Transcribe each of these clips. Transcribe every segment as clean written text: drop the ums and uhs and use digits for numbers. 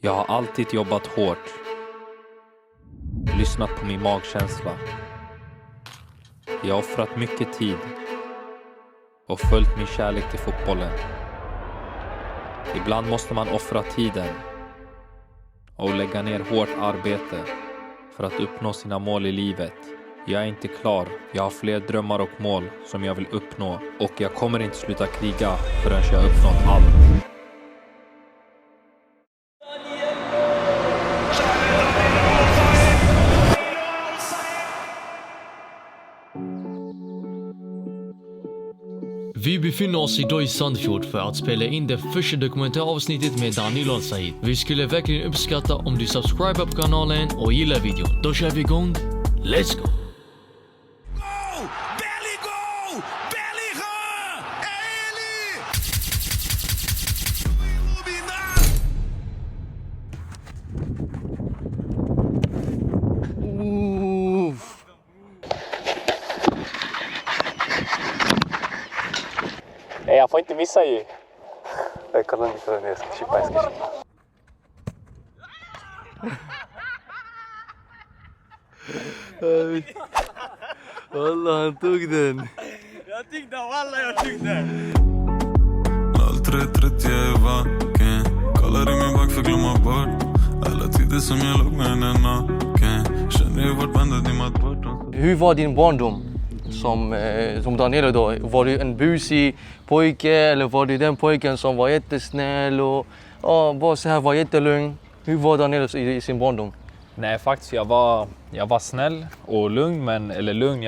Jag har alltid jobbat hårt, lyssnat på min magkänsla. Jag har offrat mycket tid och följt min kärlek till fotbollen. Ibland måste man offra tiden och lägga ner hårt arbete för att uppnå sina mål i livet. Jag är inte klar, jag har fler drömmar och mål som jag vill uppnå och jag kommer inte sluta kriga förrän jag har uppnått allt. Vi befinner oss idag i Sandfjord för att spela in det första dokumentäravsnittet med Daniel och Said. Vi skulle verkligen uppskatta om du subscriber på kanalen och gillar videon. Då kör vi igång. Let's go! Jag får inte missa ju. Kolla nu, jag ska chippa. Wallah, han tog den. Jag tyckte, wallah jag tyckte. 03.30 jag är vaken. Kollar i min back för glömma bort alla tider som jag låg med henne naken. Känner ju vart bandet i matborten. Hur var din barndom som Daniel då? Var du en busig pojke eller var du den pojken som var jättesnäll och bara så här var jättelugn? Hur var Daniel i sin barndom? Nej, faktiskt jag var snäll och lugn,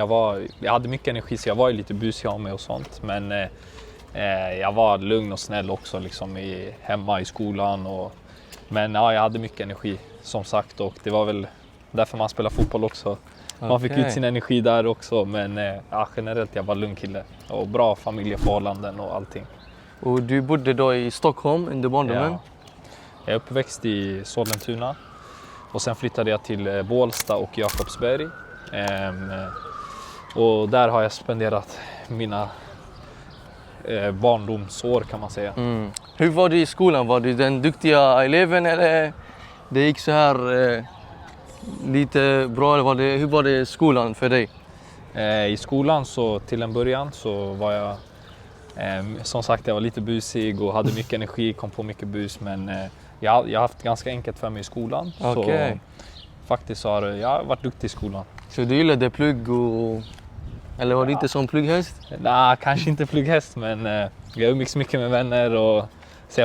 jag hade mycket energi så jag var ju lite busig av mig och sånt, men jag var lugn och snäll också liksom hemma i skolan men ja, jag hade mycket energi som sagt och det var väl därför man spelar fotboll också. Man fick ut sin energi där också, men generellt jag var lugn kille och bra familjeförhållanden och allting. Och du bodde då i Stockholm under barndomen? Ja. Jag är uppväxt i Sollentuna och sen flyttade jag till Bålsta och Jakobsberg. Och där har jag spenderat mina barndomsår kan man säga. Hur var det i skolan? Var du den duktiga eleven eller det gick så här lite bra? Eller hur var det i skolan för dig? I skolan så till en början så var jag som sagt jag var lite busig och hade mycket energi, kom på mycket bus, men jag har haft ganska enkelt för mig i skolan. Okay. Så faktiskt så har jag varit duktig i skolan. Så du gillade plugg eller var du inte som plugghäst? Nej, kanske inte plugghäst, men jag umgicks mycket med vänner och så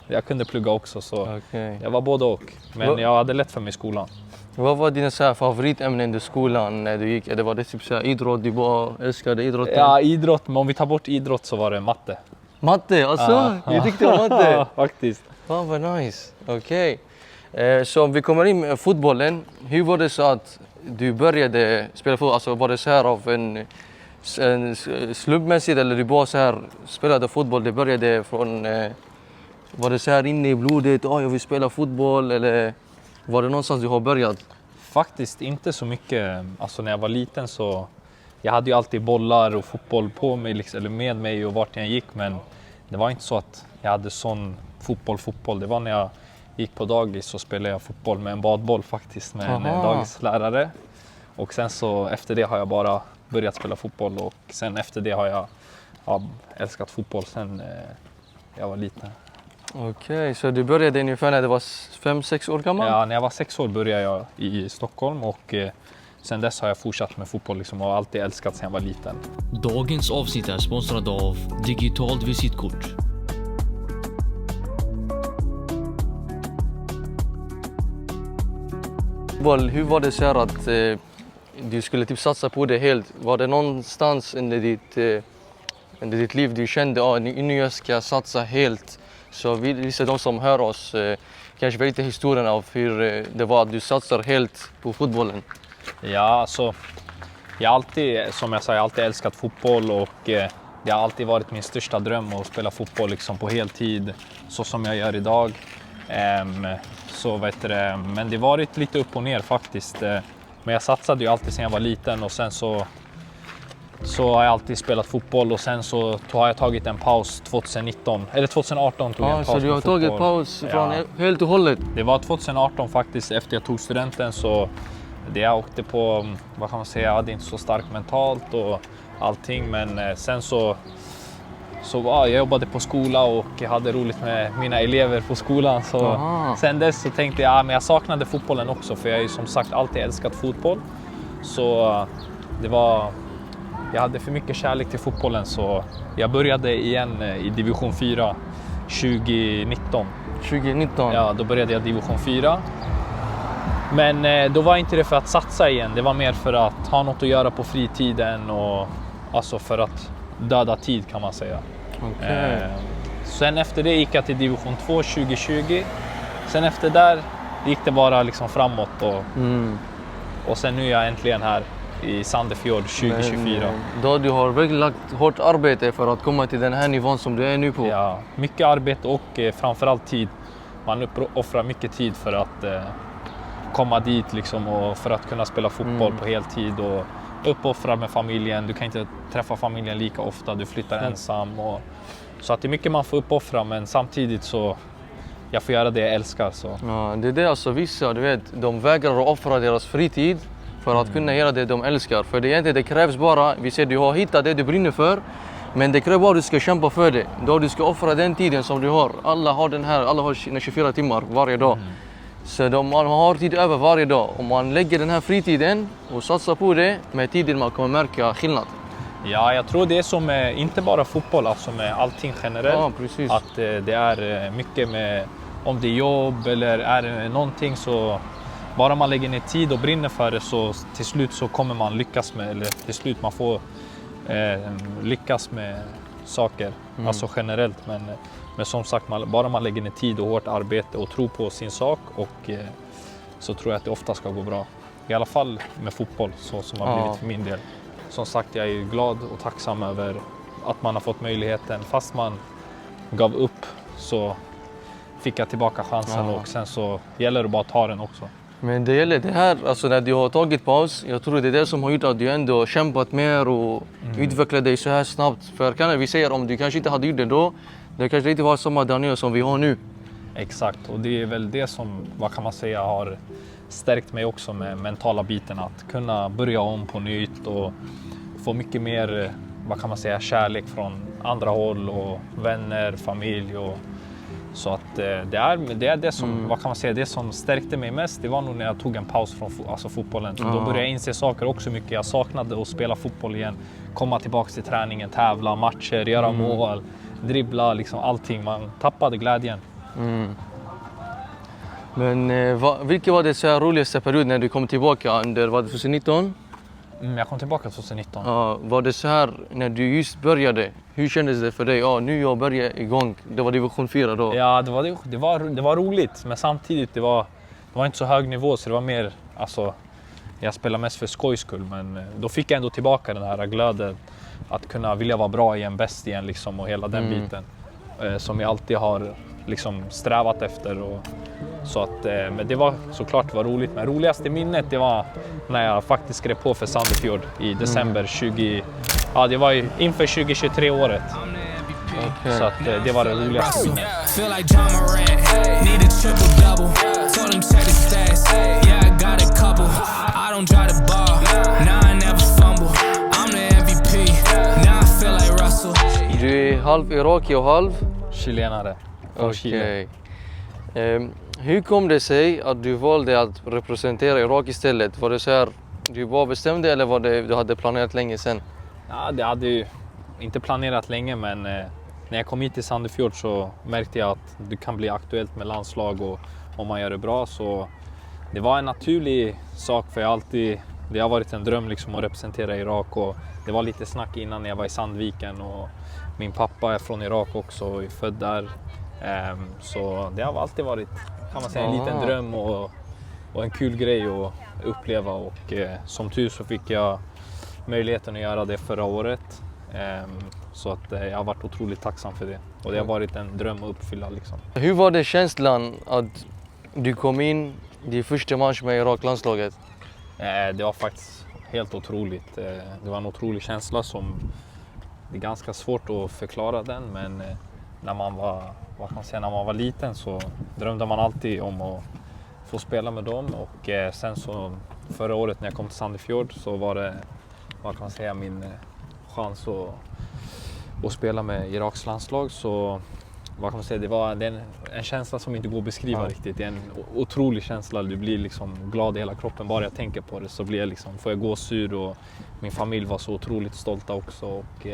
jag kunde plugga också, så jag var både och. Men jag hade lätt för mig i skolan. Vad var dina så här favoritämnen i skolan när du gick? Eller var det typ så här idrott, du bara älskade idrotten? Ja, idrott, men om vi tar bort idrott så var det matte. Matte, alltså? Du tyckte om matte? Ja, faktiskt. Vad nice, okej. Så om vi kommer in med fotbollen, hur var det så att du började spela fotboll? Alltså var det så här av en slumpmässigt eller du bara så här spelade fotboll? Det började från, var det så här inne i blodet, jag vill spela fotboll, eller var det någonstans du har börjat? Faktiskt inte så mycket. Alltså när jag var liten så jag hade ju alltid bollar och fotboll på mig liksom, eller med mig och vart jag gick, men det var inte så att jag hade sån fotboll. Det var när jag gick på dagis så spelade jag fotboll med en badboll faktiskt med en dagislärare. Och sen så efter det har jag bara börjat spela fotboll och sen efter det har jag älskat fotboll sen jag var liten. Okej, så du började ungefär när du var 5-6 år gammal? Ja, när jag var 6 år började jag i Stockholm och sen dess har jag fortsatt med fotboll liksom, och alltid älskat sen jag var liten. Dagens avsnitt är sponsrad av Digitalt visitkort. Hur var det så här att du skulle typ satsa på det helt? Var det någonstans under ditt liv du kände nu ska jag satsa helt? Så vissa de som hör oss kanske berättar historien av hur det var att du satsar helt på fotbollen. Ja, alltså jag har alltid älskat fotboll och det har alltid varit min största dröm att spela fotboll liksom på heltid så som jag gör idag. Men det har varit lite upp och ner faktiskt. Men jag satsade ju alltid sedan jag var liten och sen så så har jag alltid spelat fotboll och sen så har jag tagit en paus 2018 tog jag en paus. Så du har från tagit fotboll. paus från helt och hållet? Det var 2018 faktiskt, efter jag tog studenten, så det jag åkte på, vad kan man säga, jag hade inte så starkt mentalt och allting, men sen så jag jobbade på skola och jag hade roligt med mina elever på skolan. Så sen dess så tänkte jag, men jag saknade fotbollen också, för jag har ju som sagt alltid älskat fotboll. Så jag hade för mycket kärlek till fotbollen, så jag började igen i division 4 2019. 2019? Ja, då började jag division 4. Men då var inte det för att satsa igen, det var mer för att ha något att göra på fritiden och alltså för att döda tid, kan man säga. Okay. Sen efter det gick jag till division 2 2020. Sen efter där gick det bara liksom framåt och sen nu är jag äntligen här i Sandefjord 2024. Men, då du har verkligen lagt hårt arbete för att komma till den här nivån som du är nu på? Ja, mycket arbete och framförallt tid. Man offrar mycket tid för att komma dit liksom, och för att kunna spela fotboll på heltid och uppoffra med familjen. Du kan inte träffa familjen lika ofta, du flyttar ensam. Så att det är mycket man får uppoffra, men samtidigt så jag får göra det jag älskar. Så. Ja, det är det, alltså vissa, du vet, de vägrar att offra deras fritid för att kunna göra det de älskar. För det krävs bara, vi ser du har hittat det du brinner för, men det krävs bara att du ska kämpa för det. Då du ska offra den tiden som du har. Alla har sina 24 timmar varje dag. Så man har tid över varje dag. Om man lägger den här fritiden och satsar på det, med tiden man kommer märka skillnad. Ja, jag tror det är som med, inte bara fotboll, alltså med allting generellt. Ja, precis. Att det är mycket med, om det är jobb eller är det någonting, så bara man lägger ner tid och brinner för det, så till slut så kommer man lyckas med, eller till slut man får lyckas med saker, alltså generellt. Men som sagt, bara man lägger ner tid och hårt arbete och tror på sin sak, och så tror jag att det ofta ska gå bra. I alla fall med fotboll, så som har blivit för min del. Som sagt, jag är glad och tacksam över att man har fått möjligheten. Fast man gav upp så fick jag tillbaka chansen, och sen så gäller det bara att ta den också. Men det gäller det här, alltså när du har tagit paus, jag tror det är det som har gjort att du ändå kämpat mer och utvecklat dig så här snabbt. För kan vi säga, om du kanske inte hade gjort det då, det kanske inte var samma Daniel som vi har nu. Exakt, och det är väl det som, vad kan man säga, har stärkt mig också med mentala biten. Att kunna börja om på nytt och få mycket mer, vad kan man säga, kärlek från andra håll och vänner, familj. Så att det är det som, vad kan man säga, det som stärkte mig mest, det var nog när jag tog en paus från fotbollen. Så då började jag inse saker också mycket. Jag saknade att spela fotboll igen, komma tillbaka till träningen, tävla, matcher, göra mål, dribbla, liksom allting. Man tappade glädjen. Men vilken var det så här roligaste period när du kom tillbaka under 2019? Jag kom tillbaka 2019. Var det så här när du just började? Hur kändes det för dig? Nu jag börjar igång. Det var division 4 då. Ja, det var roligt, men samtidigt det var inte så hög nivå, så det var mer, alltså, jag spelade mest för skojs skull, men då fick jag ändå tillbaka den här glöden att kunna vilja vara bra igen, bäst igen liksom, och hela den biten som jag alltid har liksom strävat efter. Så att, men det var såklart roligt. Men roligaste minnet, det var när jag faktiskt skrev på för Sandefjord i december 20. Ja, det var inför 2023 året. Så att det var det roligaste minnet. Du är halv iraki och halv Chilenare. Okej. Hur kom det sig att du valde att representera Irak istället? Var det så här du bara bestämde, eller var det du hade planerat länge sedan? Ja, det hade ju inte planerat länge, men när jag kom hit till Sandefjord så märkte jag att det kan bli aktuellt med landslag, och om man gör det bra, så det var en naturlig sak, för det har varit en dröm liksom att representera Irak, och det var lite snack innan när jag var i Sandviken, och min pappa är från Irak också och är född där. Så det har alltid varit, kan man säga, en liten dröm och en kul grej att uppleva, och som tur så fick jag möjligheten att göra det förra året. Så att jag har varit otroligt tacksam för det, och det har varit en dröm att uppfylla liksom. Hur var det känslan att du kom in din första match med Irak-landslaget? Det var faktiskt helt otroligt. Det var en otrolig känsla som det är ganska svårt att förklara den, men när man var liten så drömde man alltid om att få spela med dem, och sen så förra året när jag kom till Sandefjord så var det min chans att spela med Iraks landslag. Så det var en känsla som inte går att beskriva riktigt. Det är en otrolig känsla. Du blir liksom glad i hela kroppen. Bara jag tänker på det så blir jag får jag gåshud, och min familj var så otroligt stolta också. Och,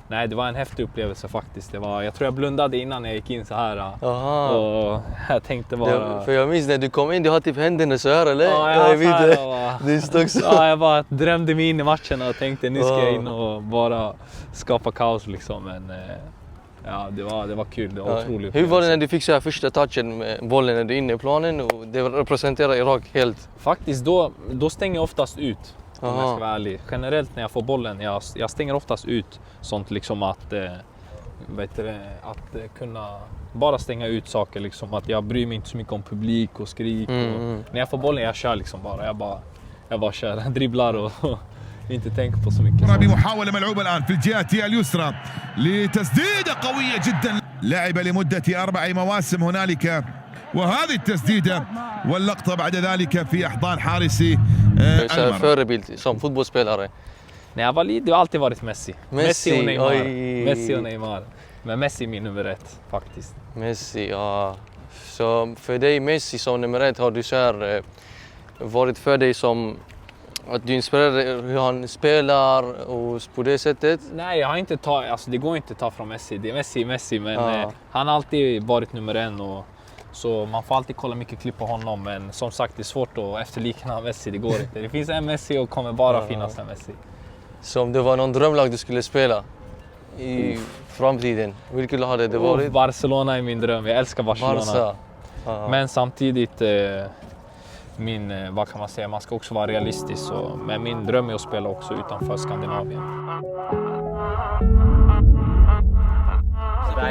nej, det var en häftig upplevelse faktiskt. Jag tror jag blundade innan jag gick in så här. Aha. Och jag tänkte bara... För jag minns när du kom in, du hade typ händerna så här, eller? Ja, jag vet det. Det stod så. Ja, jag bara drömde mig in i matchen och tänkte nu ska jag in och bara skapa kaos liksom. Men ja, det var kul. Det var otroligt. Hur var det när du fick så här första touchen med bollen när du är inne i planen och det representerar Irak helt? Faktiskt, då stänger jag oftast ut. Om jag ska vara ärlig. Generellt när jag får bollen, jag stänger oftast ut sånt liksom att kunna bara stänga ut saker liksom, att jag bryr mig inte så mycket om publik och skrik. Och när jag får bollen, jag kör liksom bara. Jag bara kör, dribblar och inte tänker på så mycket. بمحاولة ملعوبة الآن في الجهة اليسرى لتسديدة قوية جدا لعب لمدة 4 مواسم هنالك وهذه التسديدة واللقطة بعد ذلك في أحضان حارسي المرمى. Förebild som fotbollsspelare. När jag var liten, det har alltid varit Messi. Messi och Neymar. oj. Messi och Neymar. Men Messi är min nummer 1 faktiskt. Messi, ja. Så för dig Messi som nummer 1, har du så här varit för dig som att du inspirerar hur han spelar och på det sättet? Nej, jag har inte det går inte att ta från Messi. Det är Messi, men han har alltid varit nummer 1, och så man får alltid kolla mycket klipp på honom, men som sagt det är svårt att efterlikna Messi, det går inte. Det finns en Messi och kommer bara finnas en Messi. Så om det var någon drömlag du skulle spela i framtiden, vilket hade det varit? Barcelona är min dröm, jag älskar Barcelona. Barca. Men samtidigt, vad kan man säga, man ska också vara realistisk. Men min dröm är att spela också utanför Skandinavien.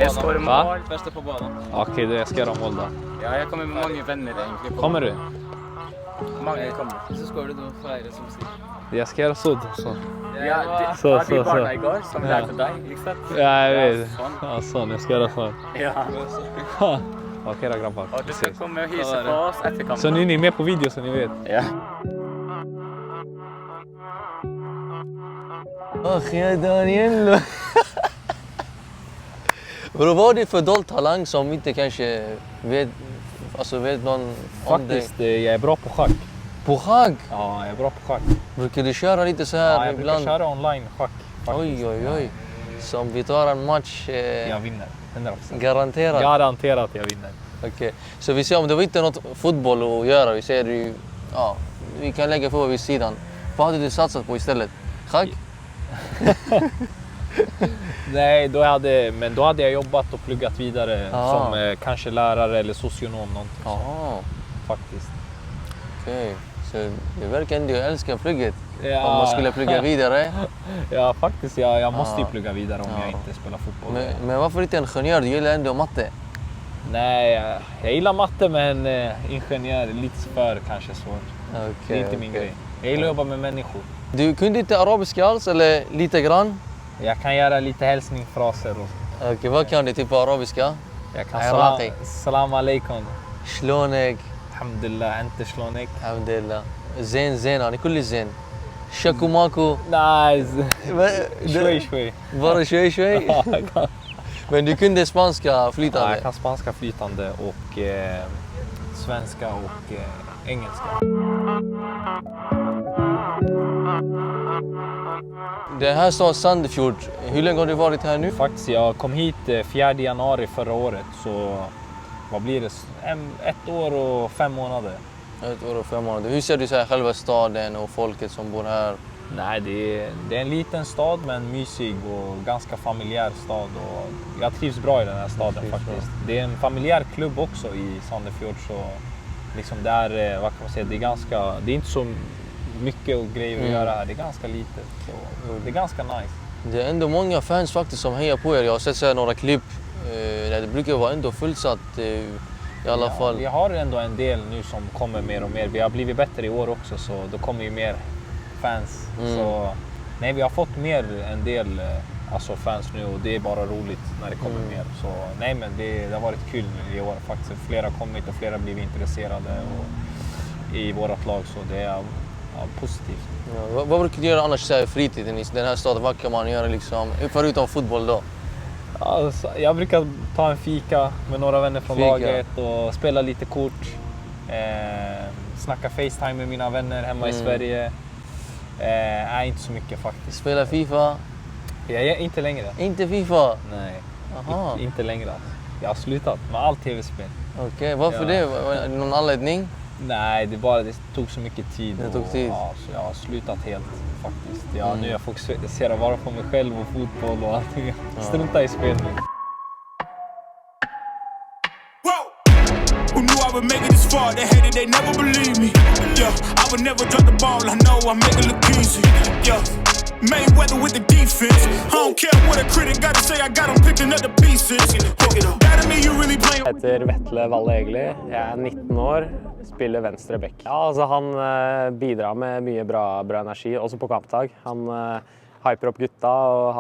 Jag skårar mål första på banan. Okej, jag ska göra mål då. Ja, jag kommer med många vänner egentligen. Kommer du? Många kommer. Så skårar du då för det som skriver. Jag ska göra så. Ja, det var barna igår som lärde dig, exakt. Ja, jag vet. Ja, sån. Jag ska göra så. Ja. Okej då grabbar. Och du ska komma och hissa på oss efter kampen. Så nu är ni med på video så ni vet. Ja. Ja Daniel. Vad var det för dold talang som inte kanske vet någon om Faktiskt, jag är bra på schack. På schack? Ja, jag är bra på schack. Brukar du köra lite så här Ja, jag brukar ibland? köra online schack. Oj. Så om vi tar en match... Jag vinner. 100%. Garanterat? Garanterat jag vinner. Okej. Så vi ser om det var inte något fotboll att göra. Vi ser ju... Ja, vi kan lägga fotboll vid sidan. Vad hade du satsat på istället? Schack? Nej, då hade jag jobbat och pluggat vidare som kanske lärare eller socionom någonting. Jaha. Faktiskt. Okej. Så det verkar ändå älska plugget. Ja. Om man skulle plugga vidare. Ja, faktiskt. Jag måste ju plugga vidare om jag inte spelar fotboll. Men varför inte ingenjör? Du gillar ändå matte. Nej, jag gillar matte, men ingenjör är lite för kanske svårt. Det är inte min grej. Jag gillar att jobba med människor. Du kunde inte arabiska alls eller lite grann? Jag kan göra lite hälsningsfraser. Okej, vad kan du typ på arabiska? Jag kan Ayarati. salam alaikum. شلونك؟ Alhamdulillah, inte شلونك. الحمد لله. زين أنا كل زين. شكو ماكو. Nej, شوي. Bara شوي. Men du kunde spanska flytande? Ja, jag kan spanska flytande och svenska och engelska. Det här står Sandefjord. Hur länge har du varit här nu? Faktiskt, jag kom hit 4 januari förra året, så vad blir det? 1 år och 5 månader. 1 år och 5 månader. Hur ser du så här själva staden och folket som bor här? Nej, det är en liten stad men mysig och ganska familjär stad. Och jag trivs bra i den här staden faktiskt. Det är en familjär klubb också i Sandefjord, så liksom där, vad kan man säga, det är inte så mycket grejer att göra här. Det är ganska litet, så det är ganska nice. Det är ändå många fans faktiskt som hejar på er. Jag har sett så här några klipp där det brukar vara ändå fullsatt i alla fall. Vi har ändå en del nu som kommer mer och mer. Vi har blivit bättre i år också, så då kommer ju mer fans. Så nej, vi har fått mer en del alltså fans nu och det är bara roligt när det kommer mer. Så nej, men det har varit kul i år faktiskt. Flera har kommit och flera blivit intresserade i vårt lag, så det är positivt. Ja, vad brukar du göra annars i fritiden i den här staden? Vad kan man göra liksom, förutom fotboll då? Alltså, jag brukar ta en fika med några vänner från laget och spela lite kort. Snacka FaceTime med mina vänner hemma i Sverige. Inte så mycket faktiskt. Spela FIFA? Inte längre. Inte FIFA? Nej, Aha. inte längre. Jag har slutat med allt tv-spel. Okej, varför det? Var det någon anledning? Nej, det tog så mycket tid. Det tog tid? Ja, så jag har slutat helt faktiskt. Nu jag fokuserar bara på mig själv och fotboll och allting. Strunta i spel nu. Who knew I would make it this far? They hated, they never believe me. Yeah, I would never drop the ball. I know I make it look easy. Yeah, Mayweather with the defense. I don't care what a critic got to say. I got them picking up the pieces. That to me, you really playing. Jeg heter Vetle Valle Egeli. Jeg er 19 år, spiller venstre back. Ja, altså han bidrar med mye bra energi, også på kampdag. Han hyper opp gutta, og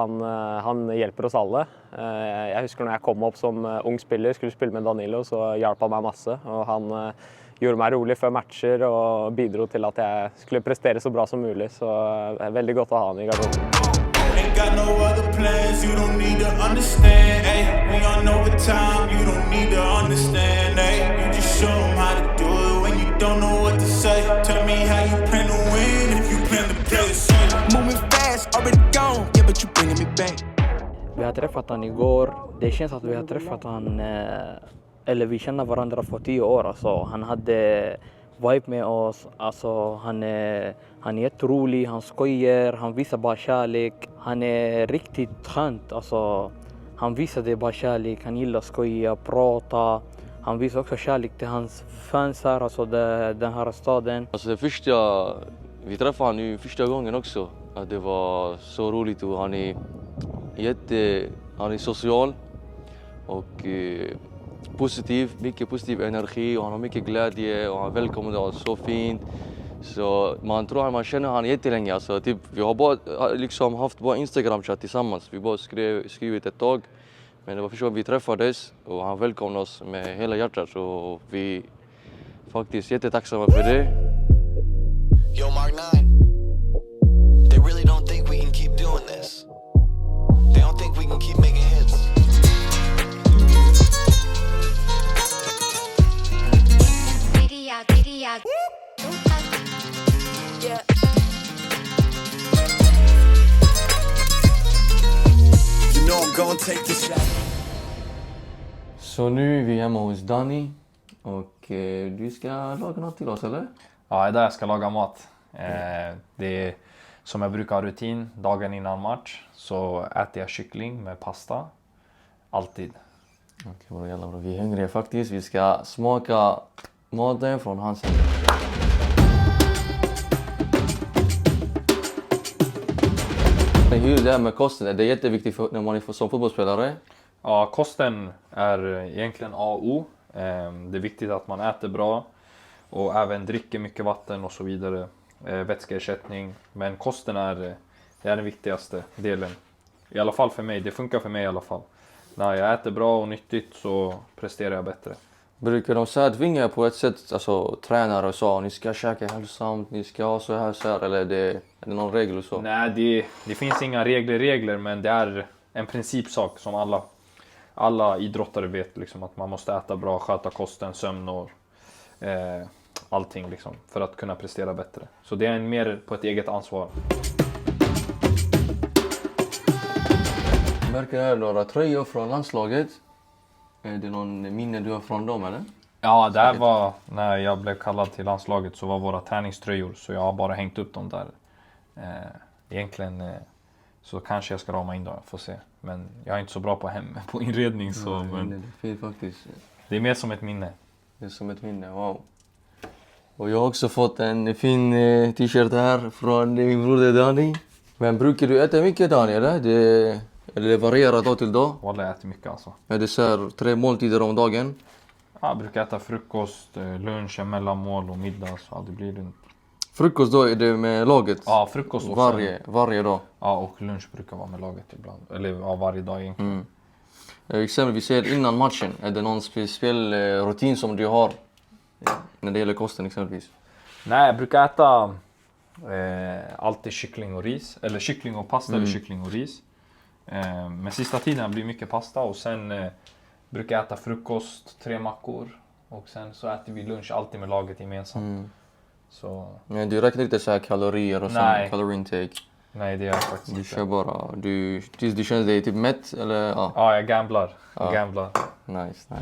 han hjelper oss alle. Jeg husker når jeg kom opp som ung spiller, skulle spille med Danilo, så hjalp han meg masse. Og han gjorde meg rolig før matcher og bidro til at jeg skulle prestere så bra som mulig. Så det er veldig godt å ha han i garderoben. Ain't got no other plans, you don't need to understand. Ay, we on overtime, you don't need to understand. Ay, you just show them how to do it when you don't know what to say. Tell me how you plan to win if you plan to play the same. Moving fast, already gone, yeah, but you bringing me back. Vi har träffat han igår. Det känns att vi har träffat han, eller vi känner varandra för 10 år. Alltså. Han hade vibe med oss. Alltså, han är jätterolig, han skojar, han visar bara kärlek. Han är riktigt skönt. Alltså, han visade bara kärlek, han gillar att skoja, prata. Han visar också kärlek till hans fans här, alltså den här staden. Alltså det första, vi träffade honom nu första gången också. Att det var så roligt och han är social och positiv, mycket positiv energi och han har mycket glädje och han välkomnar oss så fint. Så man tror att man känner han jättelänge. Alltså, typ, vi har bara liksom haft bara Instagram-chatt tillsammans. Vi bara skrivit ett tag. Men det var första gången vi träffades och han välkomnade oss med hela hjärtat. Så vi är faktiskt jättetacksamma för det. Yo, Mark 9. They really don't think we can keep doing this. They don't think we can keep making hits. Yeah. You know I'm gonna take this shot. Så nu är vi hemma hos Danny och du ska laga något till oss, eller? Ja, idag jag ska laga mat. Det är som jag brukar ha rutin dagen innan match, så äter jag kyckling med pasta. Alltid. Okej, jävla bra. Vi är hungriga faktiskt. Vi ska smaka maten från hans hem. Hur det här med kosten, är det jätteviktigt när man är som fotbollsspelare? Ja, kosten är egentligen A och O. Det är viktigt att man äter bra och även dricker mycket vatten och så vidare. Vätskeersättning. Men kosten är den viktigaste delen. I alla fall för mig. Det funkar för mig i alla fall. När jag äter bra och nyttigt så presterar jag bättre. Brukar de säga tvinga på ett sätt, alltså tränare och så, ni ska käka hälsosamt, ni ska ha så här, eller är det någon regel och så? Nej, det finns inga regler, men det är en principsak som alla idrottare vet, liksom, att man måste äta bra, sköta kosten, sömn och allting liksom, för att kunna prestera bättre. Så det är mer på ett eget ansvar. Märker här några tröjor från landslaget. Är det någon minne du har från dem, eller? Ja, det här var när jag blev kallad till landslaget, så var våra träningströjor, så jag har bara hängt upp dem där. Egentligen så kanske jag ska rama in dem, får se. Men jag är inte så bra på inredning, så men det är fint faktiskt. Det är mer som ett minne. Det är som ett minne, wow. Och jag har också fått en fin t-shirt här från min broder Dani. Men brukar du äta mycket, Dani, eller? Eller det varierar dag till dag? Wallah, jag äter mycket alltså. Är det så här 3 måltider om dagen? Ja, jag brukar äta frukost, lunch, mellanmål och middag, så det blir runt Frukost då är det med laget? Ja, frukost och varje dag? Ja, och lunch brukar vara med laget ibland. Eller ja, varje dag egentligen. Exempelvis innan matchen, är det någon speciell rutin som du har när det gäller kosten exempelvis? Nej, jag brukar äta alltid kyckling och ris. Eller kyckling och pasta eller kyckling och ris. Men sista tiden blir mycket pasta och sen brukar jag äta frukost, 3 mackor. Och sen så äter vi lunch alltid med laget gemensamt. Så... Men du räknar inte så här kalorier och sånt, calorie intake? Nej, det gör jag faktiskt inte. Du kör bara, tills du känner dig typ mätt eller? Ja, jag gamblar. Gamblar. Nice.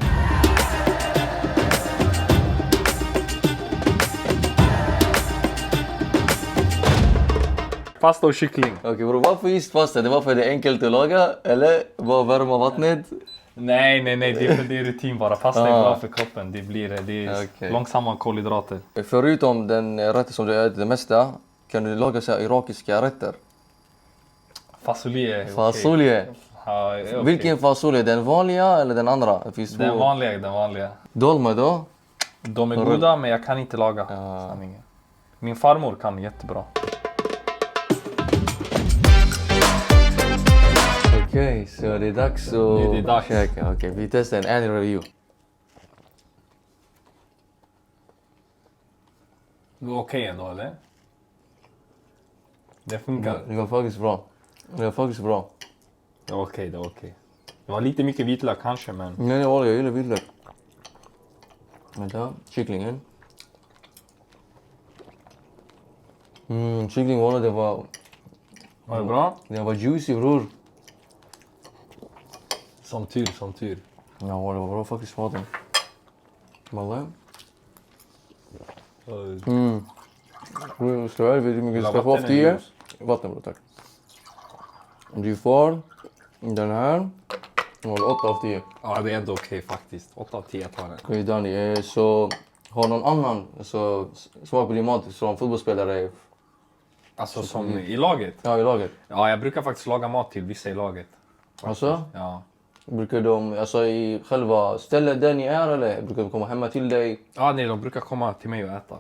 Pasta och kyckling. Okej bro, varför just pasta? Det var för det är enkelt att laga eller bara värma vattnet? Nej, det är rutin bara. Pasta är bra för kroppen. Det är långsamma kolhydrater. Förutom den rätten som du äter det mesta, kan du laga så här irakiska rätter? Fasolie. Fasolie? Okay. Vilken fasolie? Den vanliga eller den andra? Den vanliga. Dolma då? De är goda men jag kan inte laga. Min farmor kan jättebra. Okej, så det är dags att käka. Okej, vi testar en ärlig review. Det var okej ändå, eller? Det funkar. Det var faktiskt bra. Det var okej. Det var lite mycket vitlök kanske, men... Nej, jag gillar vitlök. Vänta, kycklingen. Kycklingen det var... Var det bra? Den var juicy, bror. Som tur. Ja, det var bra faktiskt maten. Wallah. Ska jag vet hur mycket ska få av 10? Vatten bror, tack. Du får den här. Det var 8 av 10. Ja, det är ändå okej faktiskt. 8 av 10 tar den. Okej Danny, så har någon annan smak på din mat som fotbollsspelare? Alltså som i laget? Ja, i laget. Ja, jag brukar faktiskt laga mat till vissa i laget. Alltså? Ja. Brukar de, i själva stället där ni är eller brukar de komma hemma till dig? Ja, nej, de brukar komma till mig och äta.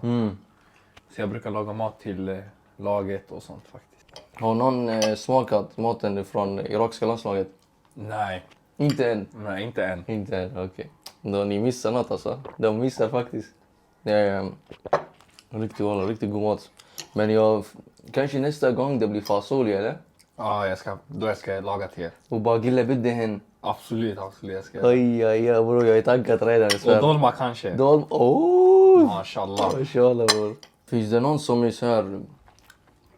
Så jag brukar laga mat till laget och sånt faktiskt. Har någon smakat maten från irakiska landslaget? Nej. Inte än? Nej, inte än. Inte än, okej. Då ni missar något alltså. De missar faktiskt. Det är riktigt god mat. Men kanske nästa gång det blir fasolie eller? Ja, jag ska laga till er. Och bara gilla bidden. Absolut, jag ska. Oj, bror, jag är taggad redan. Och dolma kanske. Mashallah bror. Finns det någon som är så här,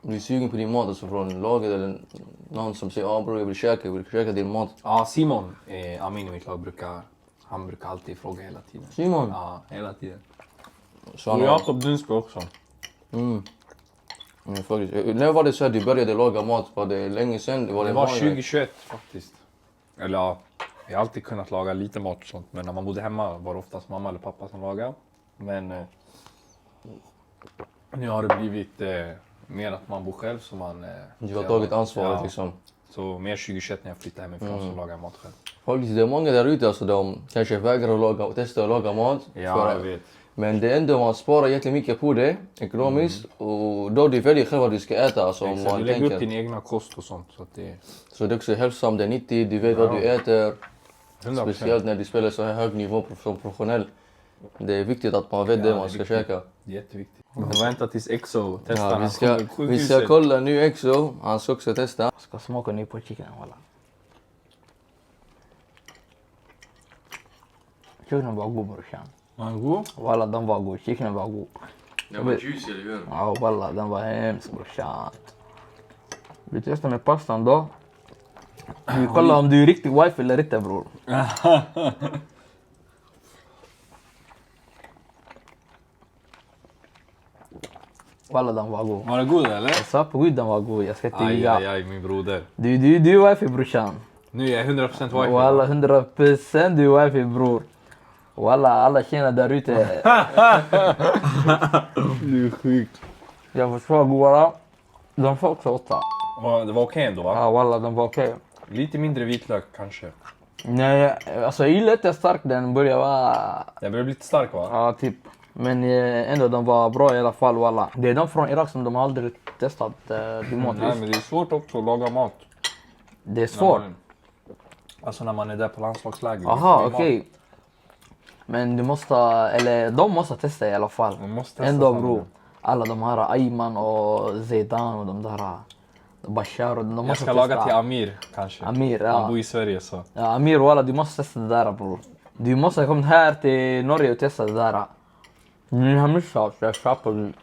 blir sugen på din mat alltså från laget eller någon som säger bror jag vill käka din mat? Ja, Simon, Amin i mitt lag brukar alltid fråga hela tiden. Simon? Ja, hela tiden. Och Jakob Dunsby också. När var det så att du började laga mat? Var det länge sedan? Det var 2021 faktiskt. Eller ja, jag har alltid kunnat laga lite mat och sånt. Men när man bodde hemma var det oftast mamma eller pappa som lagade. Men nu har det blivit mer att man bor själv så man... Du har tagit ansvaret liksom. Så mer 2021 när jag flyttade hemifrån så lagar jag mat själv. Faktiskt det är många där ute alltså de kanske vägrar att testa att laga mat. Ja, jag vet. Men det är ändå man sparar jättemycket på det ekonomiskt och då du väljer själv vad du ska äta. Alltså, Exakt, du lägger upp din egna kost och sånt. Så det är också hälsosamt, det är 90, du vet vad du äter. 100%. Speciellt när du spelar så här hög nivå som professionell. Det är viktigt att man vet det man ska käka. Det är jätteviktigt. Vänta tills Exo testar. Vi ska kolla nu Exo, han ska också testa. Jag ska smaka nu på chicken walla. Chicken var god brorsan. Var den god? Walla den var god, chicken var god. Den var juicy eller hur? Ja walla den var hemsk brorsan. Vi testar med pastan då. Vi kollar om du är riktig wife eller inte bror. Walla den var god. Var den god eller? Jag sa på gud den var god, jag ska inte ljuga. Aj, min broder. Du är wife brorsan. Nu är jag 100% wife. Walla 100% du är wife bror. Walla alla tjejerna där ute. Du är sjuk. Jag försvarar goda. De får också 8. Det var okej ändå va? Ja walla den var okej. Lite mindre vitlök kanske. Nej, alltså jag gillar inte stark den börjar vara... Den börjar bli lite stark va? Ja typ. Men ändå de var bra i alla fall, wallah. Det är de från Irak som de har aldrig testat din mat. Nej, men det är svårt också att laga mat. Det är svårt. Alltså när man är där på landslagsläger. Aha, okej. Men du måste, eller de måste testa i alla fall. Man måste testa ändå sen, bro. Alla de här Ayman och Zidane och de där Bashar och de måste Jag ska testa. laga till Amir kanske. Amir, ja. Han bor i Sverige så. Ja, Amir walla, du måste testa det där bro. Du måste komma här till Norge och testa det där. Nu har missat, jag köper.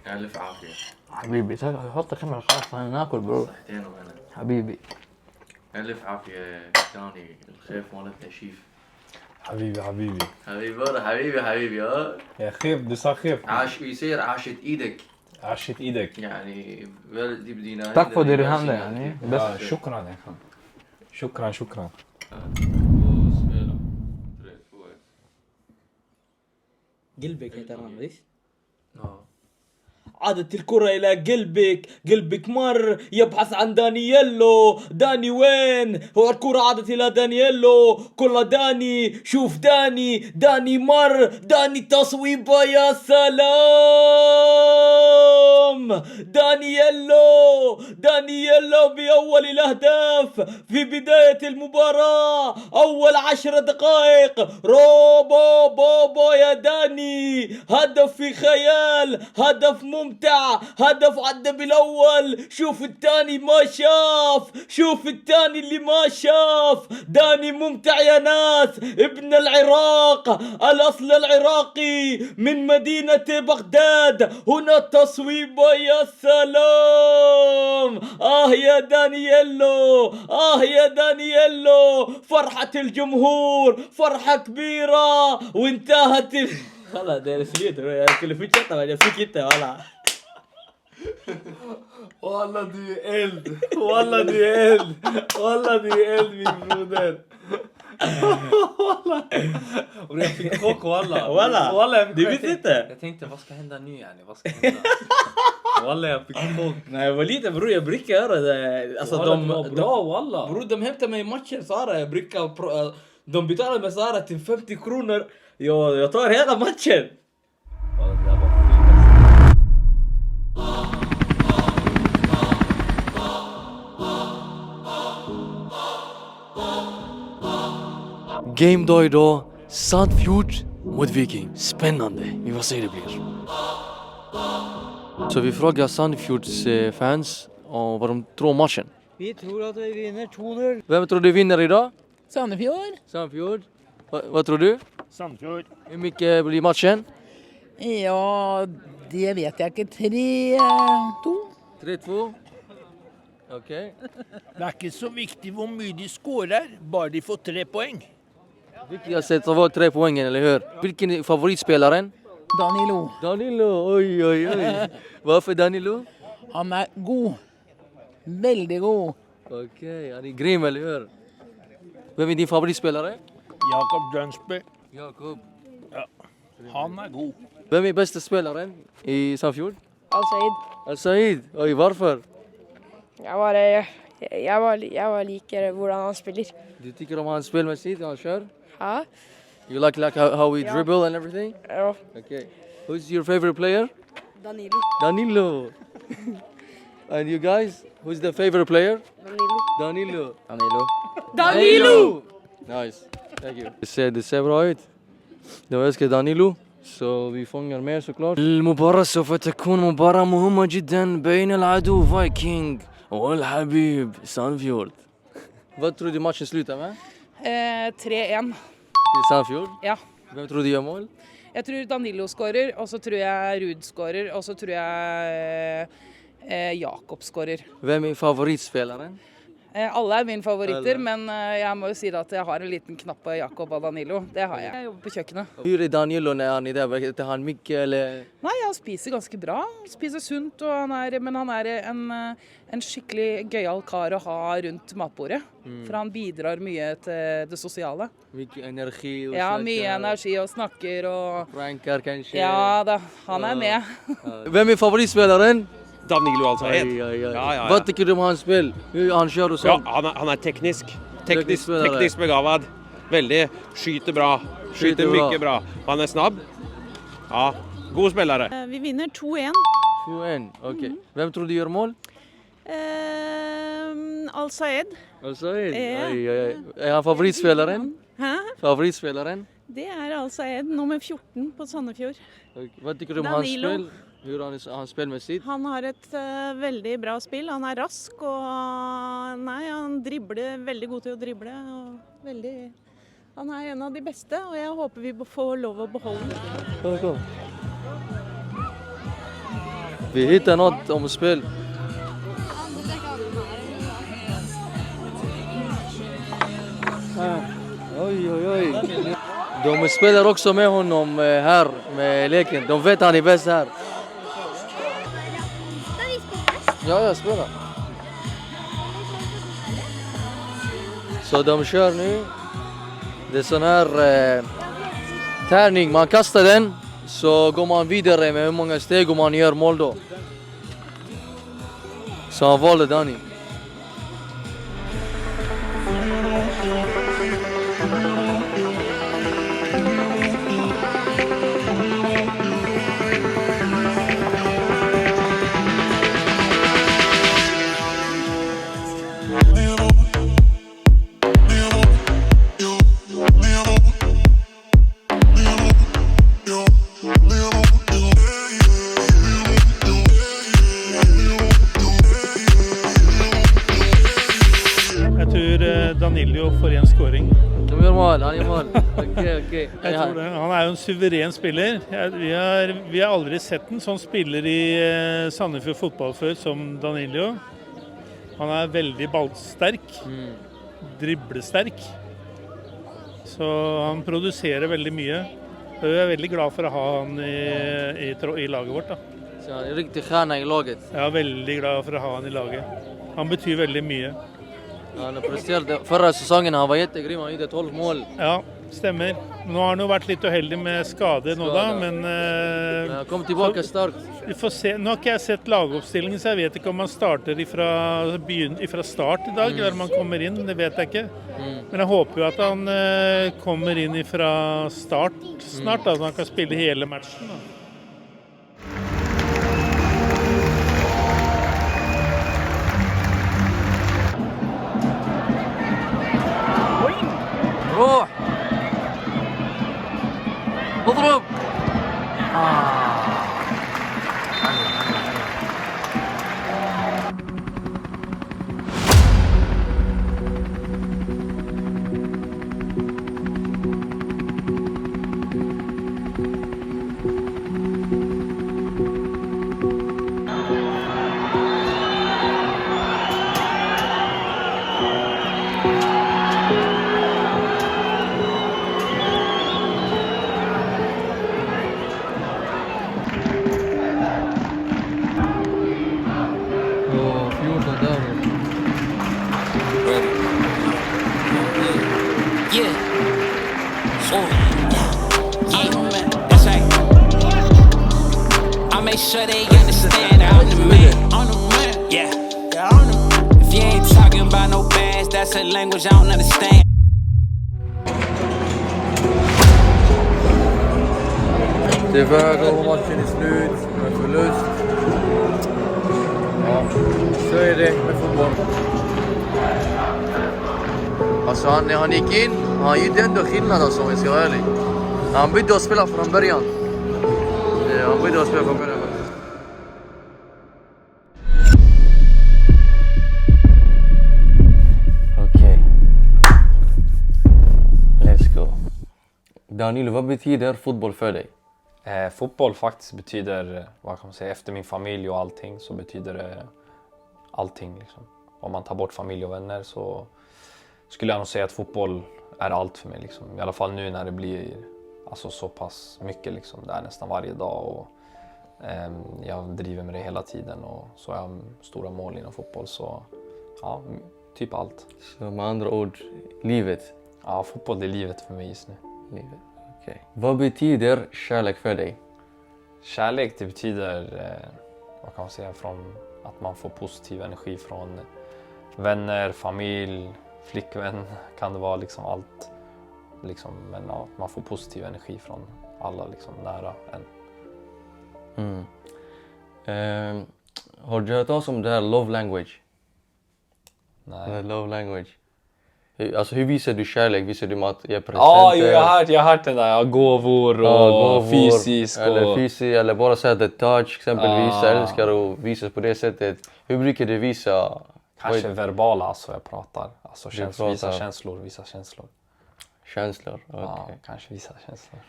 ألف عافية. حبيبي حط كاميرا خلاص هناكل برو. صحتين وأنا. حبيبي. ألف عافية داني الخيف مالتنا شيف. حبيبي حبيبي. حبيبي ورا حبيبي حبيبي ها. يا خيف du sa خيف. عاش يصير عاشت إيدك. عاشت إيدك. يعني بلدي بدينا. Tack för det du hände yani. Ja, shukran ya khan. Shukran, shukran. قلبك يا ترى عادت الكرة إلى قلبك، قلبك مر يبحث عن دانييلو، داني وين؟ هو الكرة عادت إلى دانييلو، كلها داني، شوف داني، داني مر، داني تصويبة يا سلام، دانييلو، دانييلو بأول الأهداف في بداية المباراة، أول 10 دقائق، روبو بوبو يا داني، هدف في خيال، هدف ممتع، هدف عدى بالأول، شوف الثاني ما شاف، شوف الثاني اللي ما شاف، داني ممتع يا ناس، ابن العراق، الأصل العراقي من مدينة بغداد، هنا تصويبة يا سلام، يا دانييلو، يا دانييلو، فرحة الجمهور، فرحة كبيرة، وانتهت خلاص ده نسيت كل في شطة ولا في كده ولا والله دي eld والله دي eld والله دي eld min broder och jag fick chock walla det vet inte Jag tänkte vad ska hända nu yani? Vad ska hända? Walla jag fick chock. Nej jag var liten bror jag brukar göra det alltså bra walla. Bror de hämtar mig i matcher Sara jag brukar de betalar med Sara till 50 kronor jag tar hela matchen. Game dag idag, Sandfjord mot Viking. Spännande, vi får se hur det blir. Så vi frågar Sandfjords fans om vad de tror om matchen. Vi tror att vi vinner 2-0. Vem tror du vinner idag? Sandefjord. Sandfjord. Vad tror du? Sandefjord. Hur mycket blir matchen? Ja, det vet jag inte. 3-2. 3-2. Okej. Det är inte så viktigt hur mycket de skårar, bara de får 3 poäng. Viktigast är att få 3 poäng, eller hur? Vilken är favoritspelaren? Danilo. Danilo, oj oj oj. Varför Danilo? Han är god. Väldigt god. Okej, han är grym, eller hur? Vem är din favoritspelare? Jakob Dönsby. Jakob. Ja, han är god. Vem är bästa spelaren i Sandfjord? Al-Said. Al-Said. Oj, varför? Jag liker hvordan han spiller. Du tycker om hans spelmässigt, han kör? Ja. You like how we dribble and everything? Ja. Okay. Who's your favorite player? Danilo. Danilo. And you guys, who's the favorite player? Danilo. Danilo. Danilo! Nice. Thank you. Det ser bra ut. Jag älskar Danilo. Så vi fångar mer såklart. المباراة سوف تكون مباراة مهمة جدا بين العدو فايكنج والحبيب سانفيورد. Vad tror du matchen slutar med? 3-1. Till Sandfjord? Ja. Vem tror du gör mål? Jeg tror Danilo skårer, og så tror jeg Ruud skårer, og så tror jeg Jakob skårer. Vem är favoritspelaren? Alle er mine favoritter, Alle. men jeg må jo si at jeg har en liten knapp på Jakob og Danilo. Det har jeg. Jeg jobber på kjøkkenet. Hur är Danilo när han är där? Äter han mycket eller? Nei, han spiser ganske bra. Han spiser sunt, og men han er en skikkelig gøyal kar å ha rundt matbordet. Mm. For han bidrar mye til det sosiale. Mycket energi och Ja, snackar. mye energi og snakker og... Prankar kanske. Ja da, han er med. Vem är favoritspelaren? Danilo Al-Said. Oj, oj, oj. Ja. Vad tycker du om hans spel? Hur han kör och så? Ja, han är teknisk. Tekniskt begavad. Väldigt skyter bra. Skyter mycket bra. Han är snabb. Ja, god spelare. Vi vinner 2-1. 2-1, okej. Vem tror du gör mål? Al-Saed. Al-Saed? Är han favoritspelaren? Favoritspelaren? Det är Al-Saed, nummer 14 på Sandefjord. Vad tycker du om hans spel? Hur han spelmässigt? Han har ett väldigt bra spel. Han är rask och han dribblar, väldigt god till att dribbla. Och han är en av de bästa och jag hoppas vi får lov att behålla. Kom. Vi hittar något om spel. Oj. De spelar också med honom här med leken. De vet han är bäst här. Ja, jag spelar. Så de kör nu. Det är sån här tärning. Man kastar den så går man vidare med hur många steg och man gör mål då. Så han valde Dani. Danilo får en scoring. De gör mål, han gör mål. Okej. Jeg tror det. Han er jo en suveren spiller. Vi har aldri sett en sånn spiller i Sandefjord fotball før som Danilo. Han er veldig ballsterk, driblesterk. Så han produserer veldig mye. Jeg er veldig glad for å ha han i laget vårt. Da. Så han er riktig stjärna i laget? Jeg er veldig glad for å ha han i laget. Han betyr veldig mye. Han presterade förra säsongen, han var jättegrym, han gjorde 12 mål. Ja, stämmer. Nu har han ju varit lite uheldig med skade nu då, men han kom tillbaka starkt. Vi får se. Nu har inte jag sett laguppställningen så jag vet inte om man startar ifrån start idag eller om man kommer in, det vet jag inte. Men jag hoppas ju att han kommer in ifrån start snart så han kan spela hela matchen. Då. روح اضرب Sure they understand I'm the man. Yeah. If you ain't talking about no bands, that's a language I don't understand. Tyvärr går matchen i slut med förlust. Ja, så är det med fotboll. Alltså han gick in, han gjorde ändå skillnad alltså om jag ska vara ärlig. Han började spela från början. Han började spela från början. Danilo, vad betyder fotboll för dig? Fotboll faktiskt betyder, vad kan man säga, efter min familj och allting så betyder det allting. Liksom. Om man tar bort familj och vänner så skulle jag nog säga att fotboll är allt för mig. Liksom. I alla fall nu när det blir alltså, så pass mycket, liksom. Det är nästan varje dag och jag driver med det hela tiden och så har jag stora mål inom fotboll. Så ja, typ allt. Så med andra ord, livet? Ja, fotboll är livet för mig just nu. Livet. Okay. Vad betyder kärlek för dig? Kärlek det betyder, vad kan man säga, från att man får positiv energi från vänner, familj, flickvän kan det vara liksom allt. liksom, men ja, man får positiv energi från alla liksom, nära en. Har du hört talas om det här love language? Nej. Love language. Alltså hur visar du kärlek? Visar du med att ge presenter? Ja, jag har hört den där. Gåvor och fysiskt. Eller fysiskt, eller bara säga ett touch exempelvis. Jag älskar att visa på det sättet. Hur brukar du visa? Kanske verbala, alltså jag pratar. Alltså visa känslor. Känslor, okej. Ja, kanske visa känslor.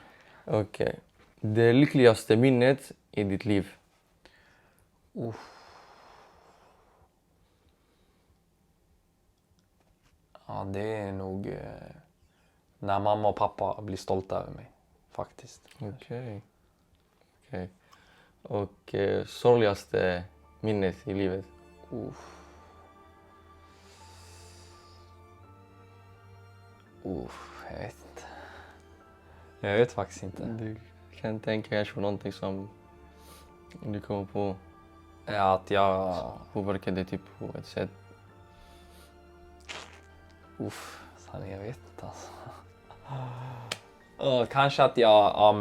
Okej. Det lyckligaste minnet i ditt liv? Ja, det är nog när mamma och pappa blir stolta över mig, faktiskt. Okej. Och sorgligaste minnet i livet? Jag vet inte. Jag vet faktiskt inte. Du kan tänka kanske på någonting som du kommer på? Ja, att jag... Påverkar det typ på ett sätt? Jag vet inte alltså. Kanske att jag,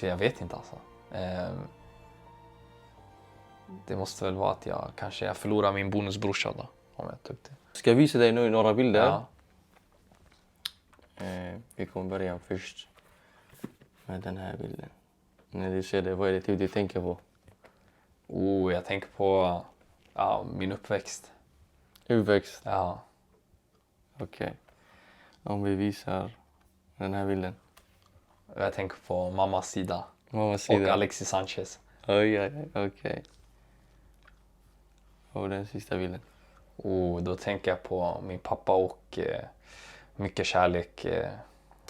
jag vet inte alltså. Det måste väl vara att jag förlorar min bonusbrorsa då, om jag tog det. Ska jag visa dig nu några bilder? Ja. Vi kommer börja först med den här bilden. När du ser det, vad är det typ du tänker på? Jag tänker på min uppväxt. Uppväxt? Ja. Okej. Om vi visar den här bilden. Jag tänker på mammas sida. Mammas sida. Och Alexis Sanchez. Okej. Och den sista bilden. Då tänker jag på min pappa och mycket kärlek.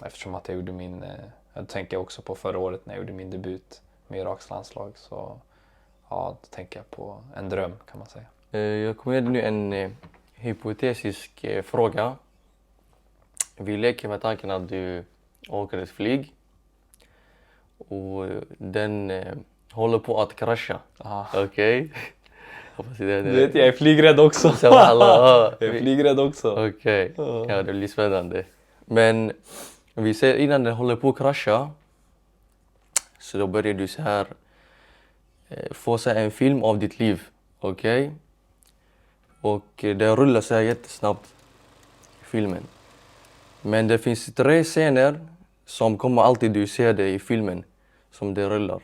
Eftersom att jag gjorde jag tänker också på förra året när jag gjorde min debut med Iraks landslag. Så då tänker jag på en dröm, kan man säga. Jag kommer ge dig nu en hypotetisk fråga. Vi leker med tanken att du åker ett flyg och den håller på att krascha. Okej? Du vet, jag är flygrädd också. Jag är flygrädd också. Okej. Ja, det blir spännande. Men vi ser innan den håller på att krascha, så då börjar du så här få så en film av ditt liv. Okej? Och det rullar så här jättesnabbt, filmen. Men det finns 3 scener som kommer alltid du ser det i filmen, som det rullar.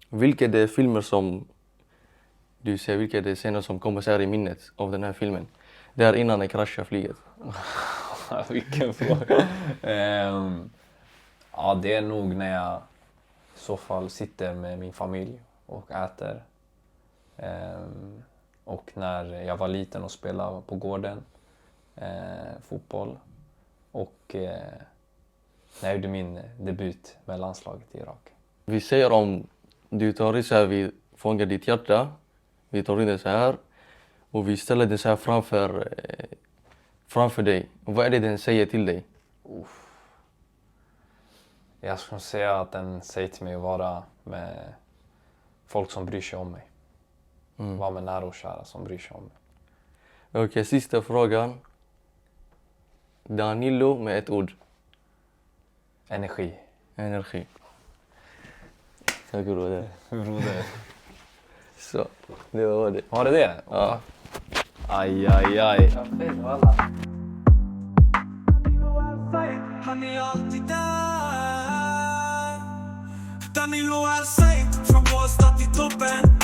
Vilka är filmer som du ser, vilka är scener som kommer så här i minnet av den här filmen? Det är innan den kraschar flyget. Vilken fråga. Det är nog när jag i så fall sitter med min familj och äter. Och när jag var liten och spelade på gården fotboll. Och när jag gjorde min debut med landslaget i Irak. Vi säger om du tar det så här, vi fångar ditt hjärta. Vi tar in det så här och vi ställer det så här framför dig. Vad är det den säger till dig? Jag skulle säga att den säger till mig att vara med folk som bryr sig om mig. Vara med nära och kära som bryr sig om mig. Okej, sista frågan. Danilo med ett ord. Energi. Tack broder. Broder. Så, det var det. Var det det? Ja. Aj. Han är alltid där. Danilo Al-Said, från Båstad till toppen.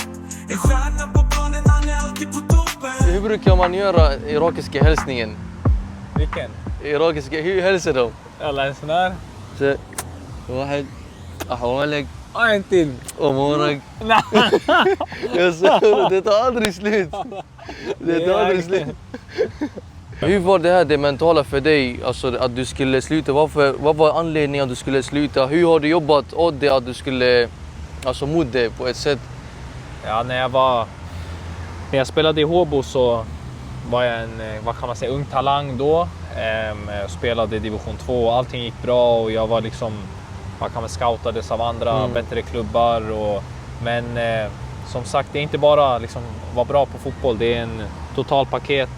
En stjärna på planen, han är alltid på toppen. Hur brukar man göra irakiska hälsningen? Vilken? Irakiska, hur hälsar de? Alla en sån här. Så, واحد أحوالك انت أمورك Jag sa det tar aldrig slut. Det tar aldrig slut. Hur var det här det mentala för dig, alltså att du skulle sluta? Vad var anledningen att du skulle sluta? Hur har du jobbat åt det att du skulle, alltså mot det på ett sätt? Ja, när jag spelade i Håbo så var jag en, ung talang då. Jag spelade i division 2 och allting gick bra och jag var liksom, scoutades av andra bättre klubbar. Men som sagt, det är inte bara liksom vara bra på fotboll, det är en totalpaket.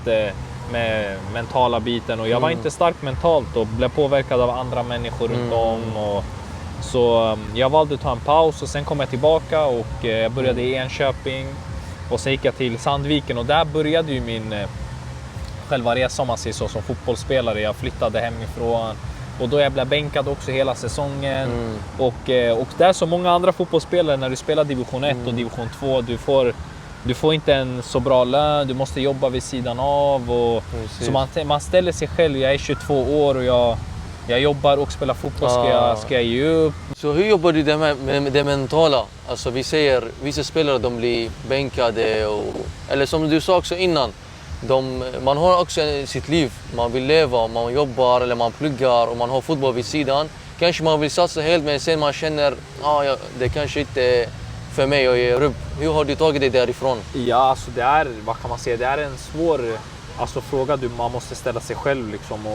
med mentala biten. Och jag var inte stark mentalt och blev påverkad av andra människor runt om. Och så jag valde att ta en paus och sen kom jag tillbaka och jag började i Enköping. Och sen gick jag till Sandviken och där började ju min själva resa om man säger så, som fotbollsspelare. Jag flyttade hemifrån. Och då jag blev bänkad också hela säsongen. Och där som många andra fotbollsspelare, när du spelar division 1 och division 2, du får inte en så bra lön, du måste jobba vid sidan av. Och så man ställer sig själv, jag är 22 år och jag jobbar och spelar fotboll, ska jag ge upp. Så hur jobbar du med det mentala? Alltså vi säger, vissa spelare de blir bänkade, eller som du sa också innan, man har också sitt liv, man vill leva, man jobbar eller man pluggar och man har fotboll vid sidan. Kanske man vill satsa helt men sen man känner det kanske inte är för mig att ge upp. Hur har du tagit det därifrån? Ja, alltså det är, vad kan man säga, det är en svår fråga man måste ställa sig själv liksom,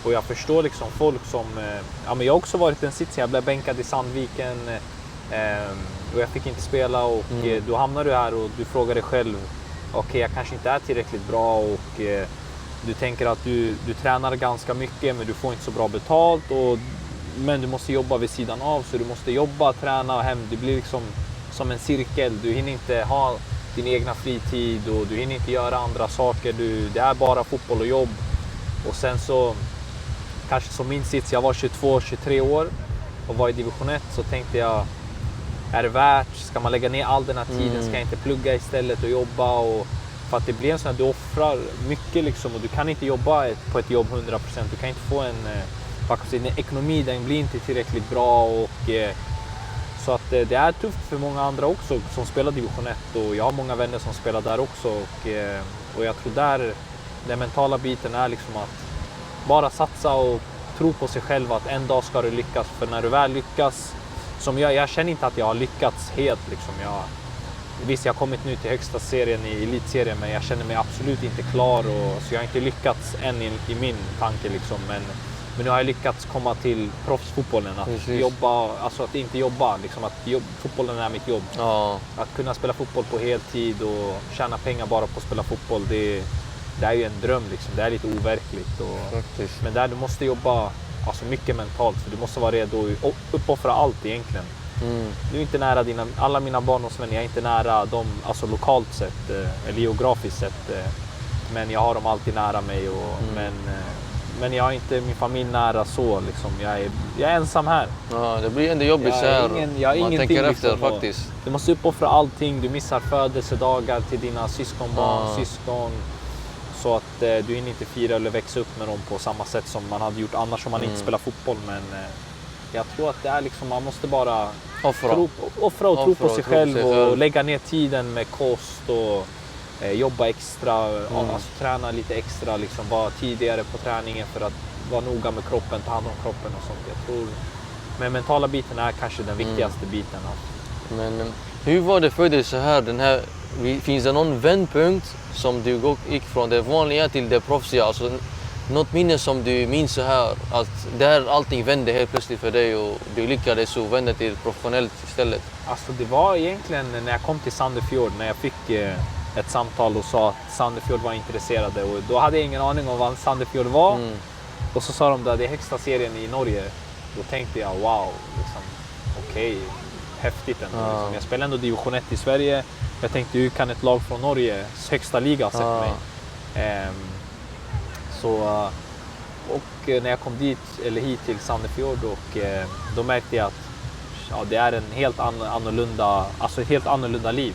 och jag förstår liksom folk som, men jag har också varit i en sits, jag blev bänkad i Sandviken och jag fick inte spela och då hamnar du här och du frågar dig själv, okej, jag kanske inte är tillräckligt bra och du tänker att du tränar ganska mycket men du får inte så bra betalt men du måste jobba vid sidan av, så du måste jobba, träna och hem. Det blir liksom som en cirkel. Du hinner inte ha din egna fritid och du hinner inte göra andra saker. Det är bara fotboll och jobb. Och sen så, kanske som min sits, jag var 22-23 år och var i division 1, så tänkte jag, är det värt? Ska man lägga ner all den här tiden? Ska jag inte plugga istället och jobba? För att det blir en sån här, du offrar mycket liksom, och du kan inte jobba på ett jobb 100%. Du kan inte få en ekonomi, den blir inte tillräckligt bra. Så att det är tufft för många andra också som spelar division 1, och jag har många vänner som spelar där också. Och jag tror där, den mentala biten är liksom att bara satsa och tro på sig själv att en dag ska du lyckas. För när du väl lyckas, som jag känner inte att jag har lyckats helt liksom. Visst, jag har kommit nu till högsta serien i elitserien, men jag känner mig absolut inte klar, så jag har inte lyckats än i min tanke liksom. Men nu har jag lyckats komma till proffsfotbollen, att jobba, alltså att inte jobba liksom, att fotbollen är mitt jobb. Att kunna spela fotboll på heltid och tjäna pengar bara på att spela fotboll, det är ju en dröm liksom. Det är lite overkligt men där du måste jobba alltså mycket mentalt, för du måste vara redo att uppoffra allt egentligen. Du är inte nära alla mina barndomsvänner, jag är inte nära dem alltså lokalt sett eller geografiskt sett, men jag har dem alltid nära mig men jag har inte min familj nära så liksom. Jag är ensam här. Ja, det blir ändå jobbigt så här. Man tänker efter liksom, faktiskt. Du måste uppoffra allting, du missar födelsedagar till dina syskon. Så att du hinner inte fira eller växa upp med dem på samma sätt som man hade gjort annars om man inte spelar fotboll. Men jag tror att det är liksom, man måste bara offra och tro på sig själv och lägga ner tiden med kost och jobba extra, alltså träna lite extra, liksom vara tidigare på träningen för att vara noga med kroppen, ta hand om kroppen och sånt. Jag tror, men mentala biten är kanske den viktigaste biten. Alltså. Men hur var det för dig så här, finns det någon vändpunkt som du gick från det vanliga till det proffsiga? Alltså, något minne som du minns så här, att där allting vände helt plötsligt för dig och du lyckades så vända till professionellt istället? Alltså det var egentligen när jag kom till Sandefjord, när jag fick ett samtal och sa att Sandefjord var intresserade, och då hade jag ingen aning om vad Sandefjord var. Och så sa de att det är högsta serien i Norge. Då tänkte jag wow, liksom, okej, häftigt ändå. Liksom. Jag spelade ändå division 1 i Sverige. Jag tänkte, hur kan ett lag från Norges högsta liga ha sett mig? Och när jag kom hit till Sandefjord, och då märkte jag att det är en helt annorlunda liv.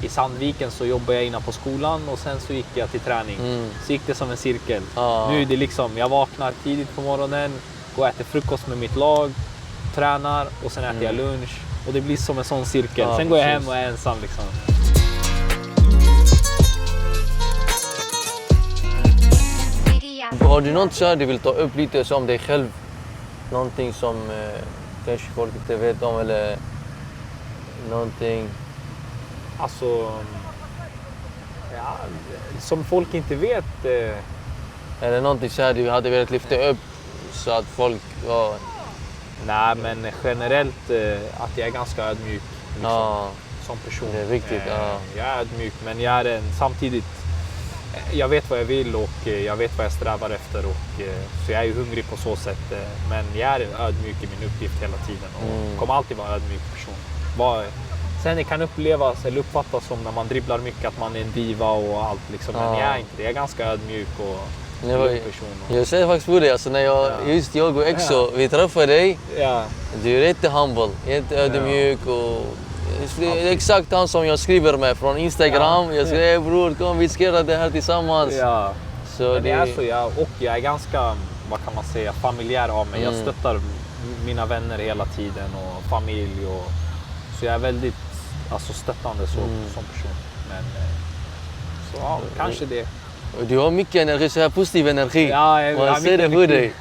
I Sandviken så jobbade jag innan på skolan och sen så gick jag till träning. Så gick det som en cirkel. Nu är det liksom, jag vaknar tidigt på morgonen, går och äter frukost med mitt lag, tränar och sen äter jag lunch. Och det blir som en sån cirkel. Sen går jag hem och är ensam liksom. Har du något så här du vill ta upp lite om dig själv? Någonting som kanske folk inte vet om, eller någonting? Alltså, som folk inte vet. Eller någonting så här du hade velat lyfta upp så att folk var... Nej, men generellt att jag är ganska ödmjuk liksom, som person. Det är viktigt. Jag är ödmjuk, men jag är samtidigt jag vet vad jag vill och jag vet vad jag strävar efter. Och, så jag är ju hungrig på så sätt. Men jag är ödmjuk i min uppgift hela tiden och kommer alltid vara en ödmjuk person. Sen det kan upplevas eller uppfattas som när man dribblar mycket att man är en diva och allt. Liksom. Men jag är inte det. Jag är ganska ödmjuk och person. Jag säger faktiskt på det. Alltså, när jag och Exo, vi träffade dig. Du är jättehumble, jätteödmjuk. Och det är exakt han som jag skriver med från Instagram. Jag säger bror, kom vi ska göra det här tillsammans. Så det är så. Jag är ganska, vad kan man säga, familjär av mig. Jag stöttar mina vänner hela tiden och familj. Så jag är väldigt stöttande som person. Men, så kanske det. Du har mycket energi, så här positiv energi. Man ser det på dig.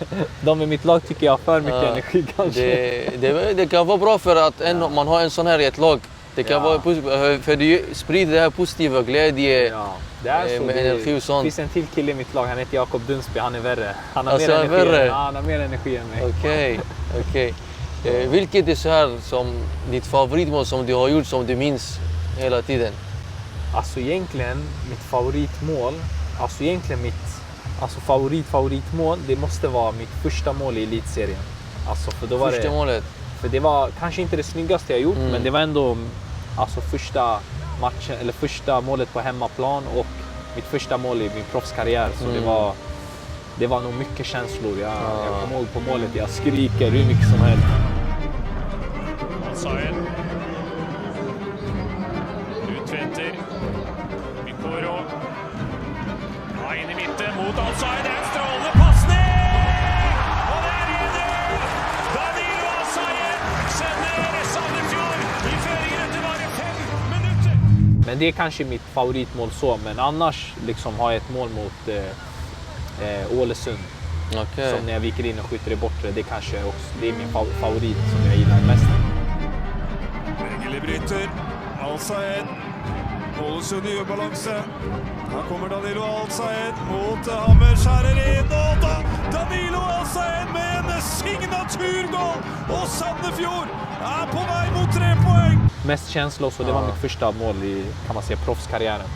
De i mitt lag tycker jag har för mycket energi kanske. Det kan vara bra för att man har en sån här i ett lag. Det kan vara positivt, för du sprider det här positiva glädje med energi och sånt. Det finns en till kille i mitt lag, han heter Jakob Dunsby, han är värre. Han har mer energi. Han har mer energi än mig. Okej. Vilket är så här som ditt favoritmål som du har gjort som du minns hela tiden? Alltså egentligen mitt favoritmål, favoritmål, det måste vara mitt första mål i elitserien. För då var första målet? För det var kanske inte det snyggaste jag gjort, men det var ändå första matchen eller första målet på hemmaplan och mitt första mål i min proffskarriär. Så det var nog mycket känslor. Jag kommer ihåg på målet, jag skriker hur mycket som helst. Offside. Utventer. Mikoro. Ja, in i mitten mot offside. En strålende passning! Och där är det! Danilo Alsayen sender Sandefjord i föringen etter bare 5 minutter. Men det är kanske mitt favoritmål så, men annars har jag ett mål mot Ålesund. Som när jag viker in och skjuter i bortre, det kanske också, det är min favorit som jag gillar mest. Bergeli bryter, Alsayen, Ålesund i ubalanse. Her kommer Danilo Alsayen mot Hammer, skjærer inn, og Danilo Alsayen med en signaturgål, og Sandefjord är på väg mot 3 poäng. Mest känslor, så det var mitt första mål i, kan man säga, proffskarriären.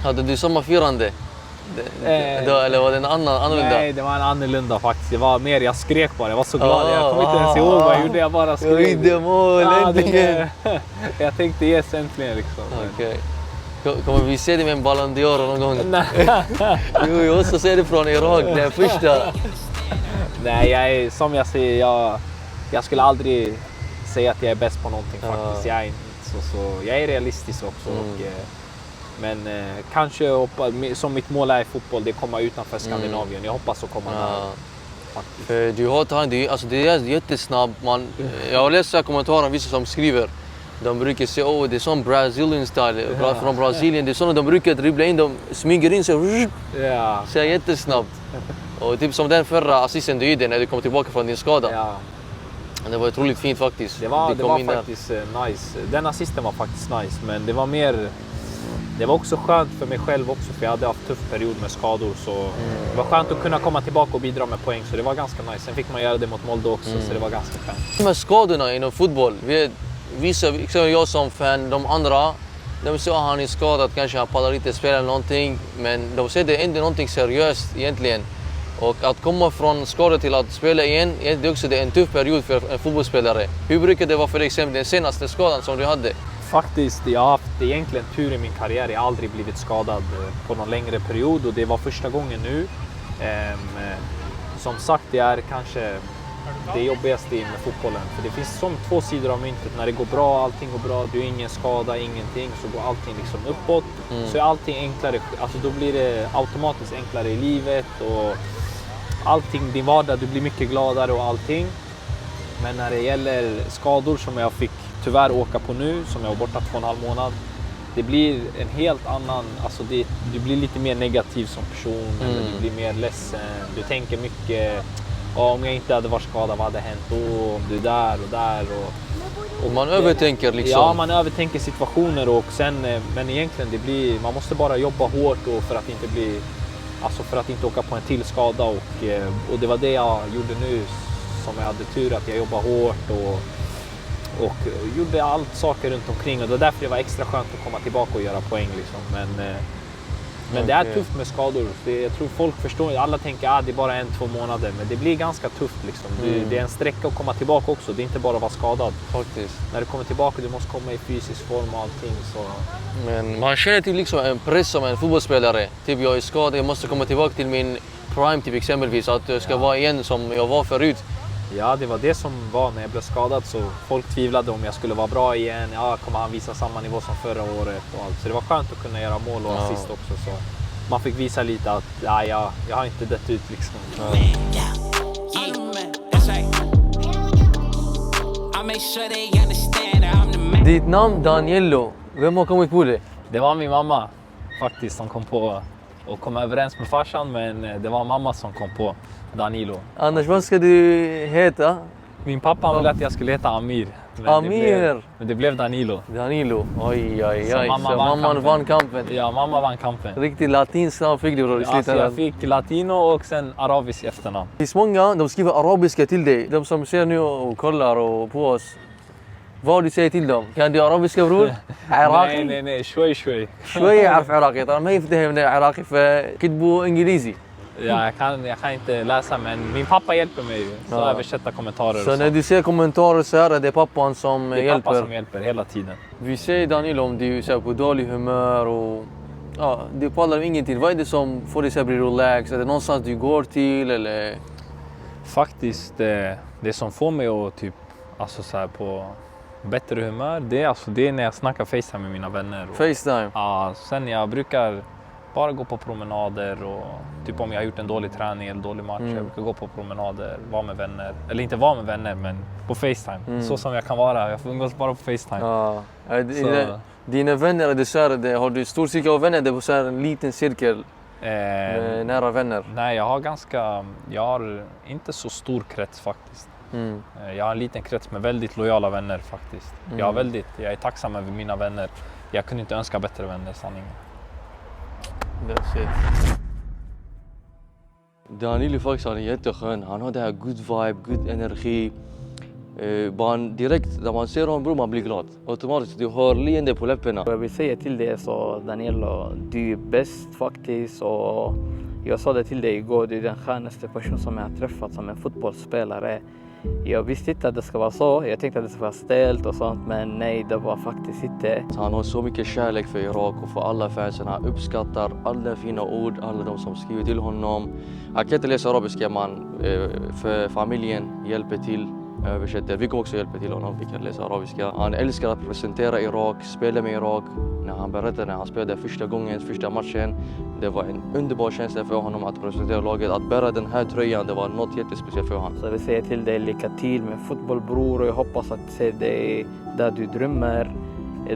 Hade du samma firande? Eller var det en annorlunda? Nej, det var en annorlunda faktiskt. Det var mer, jag skrek bara, jag var så glad. Jag kommer inte ens ihåg vad jag gjorde, jag bara skrek. Jag gjorde mål, äntligen! Jag tänkte yes, äntligen liksom. Kommer vi se det med en Ballon d'Or någon gång? Jo, jag också ser det från Irak, den första. Nej, som jag säger, jag skulle aldrig säga att jag är bäst på någonting faktiskt. Jag är inte så jag är realistisk också. Men kanske som mitt mål är i fotboll, det kommer utanför Skandinavien. Jag hoppas att komma där. För du har det är jättesnabb. Jag har läst kommentarer vissa som skriver. De brukar säga det är som Brazilian style, från Brasilien. Det är sådana de brukar dribbla in, de smyger in sig så jättesnabbt. Och typ som den förra assisten du gjorde när du kom tillbaka från din skada. Det var otroligt fint faktiskt. Det var faktiskt nice. Den assisten var faktiskt nice, men det var mer... Det var också skönt för mig själv också, för jag hade haft tuff period med skador. Så det var skönt att kunna komma tillbaka och bidra med poäng, så det var ganska nice. Sen fick man göra det mot Molde också, så det var ganska skönt. De här skadorna inom fotboll, vissa, jag som fan, de andra, de säger att han är skadad, kanske han pallar inte spela någonting. Men de säger det är inte någonting seriöst egentligen. Och att komma från skada till att spela igen, det är också en tuff period för en fotbollsspelare. Hur brukar det vara för exempel den senaste skadan som du hade? Faktiskt, jag har haft egentligen tur i min karriär. Jag har aldrig blivit skadad på någon längre period och det var första gången nu. Som sagt, det är kanske det jobbigaste med fotbollen. För det finns som två sidor av myntet. När det går bra, allting går bra, du har ingen skada, ingenting, så går allting liksom uppåt. Så är allting enklare, alltså då blir det automatiskt enklare i livet och allting, din vardag, du blir mycket gladare och allting. Men när det gäller skador som jag fick tyvärr åka på nu, som jag var borta 2,5 månad, det blir en helt annan, alltså du blir lite mer negativ som person, eller du blir mer ledsen, du tänker mycket, om jag inte hade varit skadad, vad hade hänt då, om du är där och där. Och man övertänker liksom? Ja, man övertänker situationer och sen, men egentligen man måste bara jobba hårt och för att inte åka på en till skada och det var det jag gjorde nu, som jag hade tur att jag jobbade hårt och gjorde allt saker runt omkring och det var därför det var extra skönt att komma tillbaka och göra poäng liksom. Men Men det är tufft med skador. Jag tror folk förstår, alla tänker att det är bara 1-2 månader, men det blir ganska tufft liksom. Det är en sträcka att komma tillbaka också, det är inte bara att vara skadad. Faktiskt. När du kommer tillbaka, du måste komma i fysisk form och allting. Så. Men man känner till liksom en press som en fotbollsspelare. Typ jag är skadad, jag måste komma tillbaka till min prime typ exempelvis, att jag ska vara igen som jag var förut. Ja, det var det som var när jag blev skadad, så folk tvivlade om jag skulle vara bra igen. Ja, kommer han visa samma nivå som förra året och allt. Så det var skönt att kunna göra mål och assist också. Så man fick visa lite att jag har inte dött ut liksom. Ditt namn Daniello, vem har kommit på det? Det var min mamma faktiskt som kom på och kom överens med farsan, men det var mamma som kom på Danilo. Annars vad ska du heta? Min pappa ville att jag skulle heta Amir. Men det blev Danilo. Danilo, oj. Så mamman vann kampen. Ja, mamma vann kampen. Riktigt latinsk namn fick du då i slutet. Alltså, jag fick latino och sen arabisk efternamn. Det är många, de skriver arabiska till dig. De som ser nu och kollar och på oss. Vad du säger till dem? Kan du arabiska bror? عراقي؟ Nej, شوي. شوي أعرف عراقي طبعا ما يفتهم عراقي فكتبوا إنجليزي. Ja, jag kan inte läsa, men min pappa hjälper mig så översätta kommentarer. Så när du ser kommentarer så är det pappan som hjälper? Det är pappa som hjälper hela tiden. Vi säger Daniel om du är på dålig humör och du pallar ingenting. Vad är det som får dig att bli relaxed? Är det någonstans du går till eller? Faktiskt det som får mig att typ alltså så här på bättre humör, det är när jag snackar FaceTime med mina vänner. FaceTime? Ja, sen jag brukar bara gå på promenader och typ om jag har gjort en dålig träning eller dålig match, jag brukar gå på promenader, vara med vänner. Eller inte vara med vänner, men på FaceTime. Så som jag kan vara, jag får umgås bara på FaceTime. Dina vänner, har du stor cirkel av vänner? Det är så här en liten cirkel med nära vänner? Nej, jag har inte så stor krets faktiskt. Jag har en liten krets med väldigt lojala vänner faktiskt. Jag är tacksam över mina vänner. Jag kunde inte önska bättre vänner, sanningen. That's it. Danilo faktiskt han är jätteskön. Han har det här good vibe, good energi. Direkt när man ser honom bror, man blir glad. Automatiskt, du har leende på läpparna. Jag vill säga till dig så Daniello, du är bäst faktiskt. Och jag sa det till dig igår, du är den skönaste person som jag har träffat som en fotbollsspelare. Jag visste inte att det ska vara så. Jag tänkte att det ska vara stelt och sånt, men nej, det var faktiskt inte. Han har så mycket kärlek för Irak och för alla fansen. Han uppskattar alla fina ord, alla de som skriver till honom. Han kan inte läsa arabiska, man för familjen hjälper till. Översätter. Vi kan också hjälpa till honom, vi kan läsa arabiska. Han älskar att representera Irak, spela med Irak. När han berättade när han spelade första matchen, det var en underbar känsla för honom att representera laget. Att bära den här tröjan, det var något jättespeciellt för honom. Så jag vill säga till dig, lycka till med fotboll bror, och jag hoppas att se dig där du drömmer.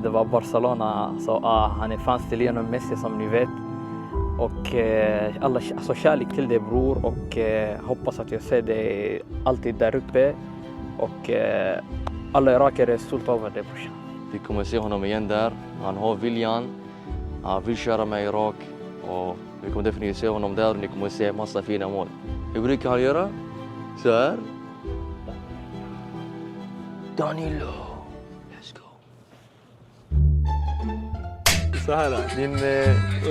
Det var Barcelona, så han är fans till Lionel Messi som ni vet. Och alltså kärlek till dig bror, och hoppas att jag ser dig alltid där uppe. Och alla irakier är stolta över det brorsan. Vi kommer se honom igen där. Han har viljan. Han vill köra med Irak. Och vi kommer definitivt se honom där och ni kommer se massa fina mål. Hur brukar han göra? Så här. Danilo. Let's go. Så här då.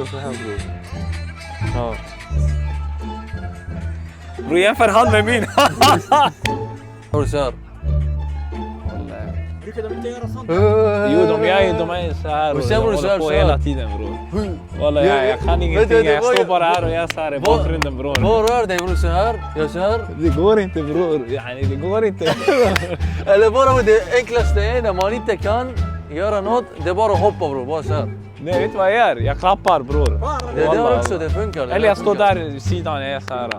Så här bror. Ja. Bror, jämför han med min. Hur så här? Brukar de inte göra sånt? Jo, de är så här och de håller på hela tiden bror. Walla, jag kan ingenting, jag står bara här och jag så här i bakgrunden bror. Vad rör dig bror så här? Jag så här? Det går inte bror, det går inte. Eller bara det enklaste är när man inte kan göra något, det är bara att hoppa bror, bara så här. Nej, vet du vad jag gör? Jag klappar bror. Det är också, det funkar. Eller jag står där i sidan, jag är så här.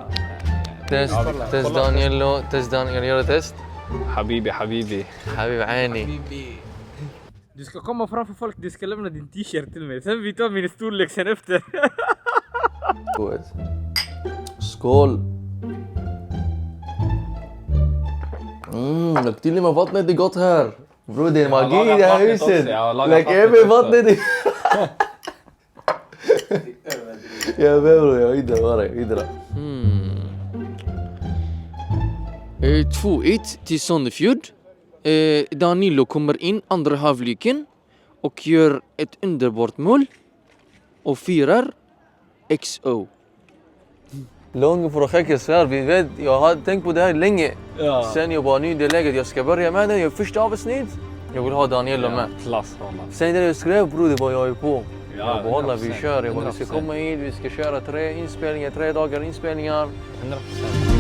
Test Daniello, gör ett test. Habibi عيني. Du ska komma framför folk, du ska lämna din t-shirt till mig. Sen vi tar min storlek sen efter. Skål. Till och med vattnet är gott här. Bror, det är magi i det här huset. Lägg även vattnet. Jag behöver jag idra. 2-1 till Sandefjord. Danilo kommer in andra halvleken och gör ett underbart mål och firar. XO. Lång för att skickas här. Vi vet, jag har tänkt på det här länge. Sen jag var ny i det läget. Jag ska börja med det. Jag första avsnitt. Jag vill ha Daniel med. Klass. Sen när jag skrev bror, det var jag ju på. Ja, jag behåller, vi 100%. kör. Jag bara, vi ska komma hit, vi ska köra 3 dagar inspelningar. 100%.